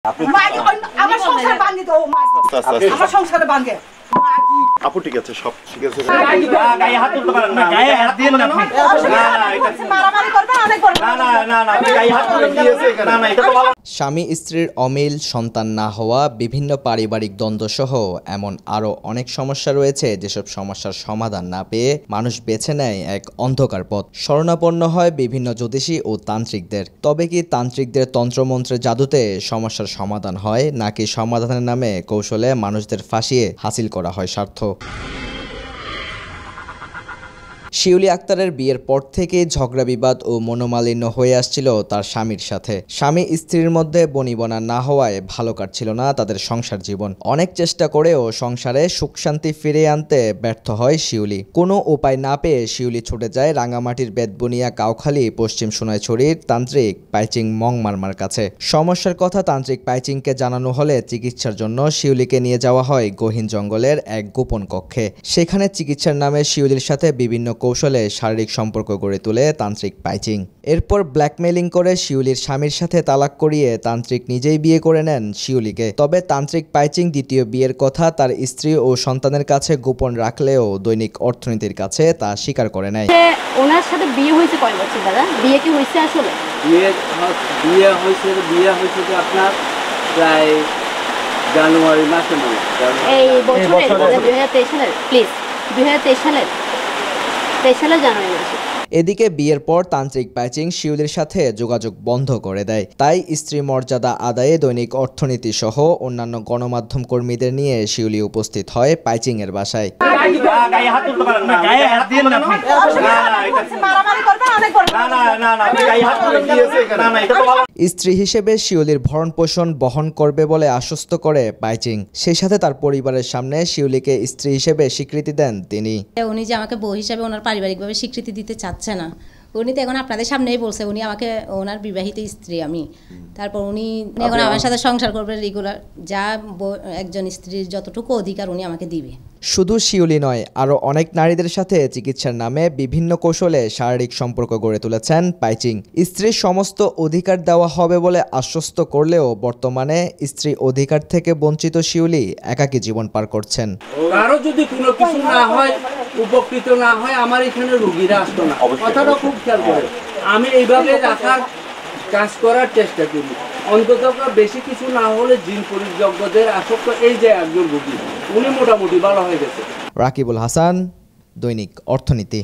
আমার সংসার ভাঙে তো আমার সংসারে ভাঙে আপু ঠিক আছে সব ঠিক আছে গায়ে হাত তুলতে পারেন না গায়ে হাত দিয়েন না আপনি মারামারি করবে অনেক করবে না আপনি গায়ে হাত তুলে কি আছে না এটা তো ভালো স্বামী স্ত্রীর অমিল, সন্তান না হওয়া, বিভিন্ন পারিবারিক দ্বন্দ্ব সহ এমন আরও অনেক সমস্যা রয়েছে যেসব সমস্যার সমাধান না পেয়ে মানুষ বেছে নেয় এক অন্ধকার পথ। শরণাপন্ন হয় বিভিন্ন জ্যোতিষী ও তান্ত্রিকদের। তবে কি তান্ত্রিকদের তন্ত্রমন্ত্রের জাদুতে সমস্যার সমাধান হয়, নাকি সমাধানের নামে কৌশলে মানুষদের ফাঁসিয়ে হাসিল করা হয় স্বার্থ? শিউলি আক্তারের বিয়ের পর থেকে ঝগড়া বিবাদ ও মনোমালিন্য হয়ে আসছিল তার স্বামীর সাথে। স্বামী স্ত্রীর মধ্যে বনিবনা না হওয়ায় ভালো কাটছিল না তাদের সংসার জীবন। অনেক চেষ্টা করেও সংসারে সুখ শান্তি ফিরিয়ে আনতে ব্যর্থ হয় শিউলি। কোনো উপায় না পেয়ে শিউলি ছুটে যায় রাঙামাটির বেতবুনিয়া কাউখালী পশ্চিম সোনাইছড়ির তান্ত্রিক পাইচিং মং মারমার কাছে। সমস্যার কথা তান্ত্রিক পাইচিংকে জানানো হলে চিকিৎসার জন্য শিউলিকে নিয়ে যাওয়া হয় গহীন জঙ্গলের এক গোপন কক্ষে। সেখানে চিকিৎসার নামে শিউলির সাথে বিভিন্ন কৌশলে শারীরিক সম্পর্ক গড়ে তোলে তান্ত্রিক পাইচিং। এরপর ব্ল্যাকমেইলিং করে শিউলির স্বামীর সাথে তালাক করিয়ে তান্ত্রিক নিজেই বিয়ে করে নেন শিউলিকে। তবে তান্ত্রিক পাইচিং দ্বিতীয় বিয়ের কথা তার স্ত্রী ও সন্তানের কাছে গোপন রাখলেও দৈনিক অর্থনীতির কাছে তা স্বীকার করে নেয়। ওনার সাথে বিয়ে হয়েছে কয় বছর দাদা? বিয়ে কি হয়েছে আসলে? বিয়ে হয়েছে যে আপনার প্রায় জানুয়ারি মাসে এই বছরে 2023 সালের, প্লিজ 2023 সালের জানুয়ারি মাসে। এদিকে বিয়ের পর তান্ত্রিক পাইচিং শিউলির সাথে যোগাযোগ বন্ধ করে দেয়। তাই স্ত্রী মর্যাদা আদায়ে দৈনিক অর্থনীতি সহ অন্যান্য গণমাধ্যম কর্মীদের নিয়ে শিউলি উপস্থিত হয় পাইচিং এর বাসায়। গায়ে হাত তুলতে পারেন না গায়ে হাত দিয়েন না আপনি মারামারি করবে অনেক করবে না আপনি গায়ে হাত তুলে কি আছে না এটা তো ভালো। স্ত্রী হিসেবে শিউলির ভরণ পোষণ বহন করবে বলে আশ্বস্ত করে পাইচিং। সেই সাথে তার পরিবারের সামনে শিউলিকে স্ত্রী হিসেবে স্বীকৃতি দেন তিনি। উনি যে আমাকে বউ হিসাবে ওনার পারিবারিকভাবে স্বীকৃতি দিতে চাচ্ছে না। উনি তো এখন আপনাদের সামনেই বলছে উনি আমাকে ওনার বিবাহিত স্ত্রী আমি। তারপর উনি এখন আমার সাথে সংসার করবে রেগুলার, যা একজন স্ত্রীর যতটুকু অধিকার উনি আমাকে দিবে। শুধু শিউলি নয়, আরও অনেক নারীদের সাথে চিকিৎসার নামে বিভিন্ন কৌশলে শারীরিক সম্পর্ক গড়ে তুলেছেন পাইচিং। স্ত্রীর সমস্ত অধিকার দেওয়া হবে বলে আশ্বস্ত করলেও বর্তমানে স্ত্রী অধিকার থেকে বঞ্চিত শিউলি একাকী জীবন পার করছেন। কারো যদি কোনো কিছু না হয়, উপকৃত না হয়, আমার এখানে রোগীরা আসতো না। কথাটা খুব খেয়াল করে আমি এইভাবে রাখার কাজ করার চেষ্টা করি। অন্তত বেশি কিছু না হলে জিন পরিযজ্ঞদের আসক্ত এই যে একজন রোগী, উনি মোটামুটি ভালো হয়ে গেছে। রাকিবুল হাসান, দৈনিক অর্থনীতি।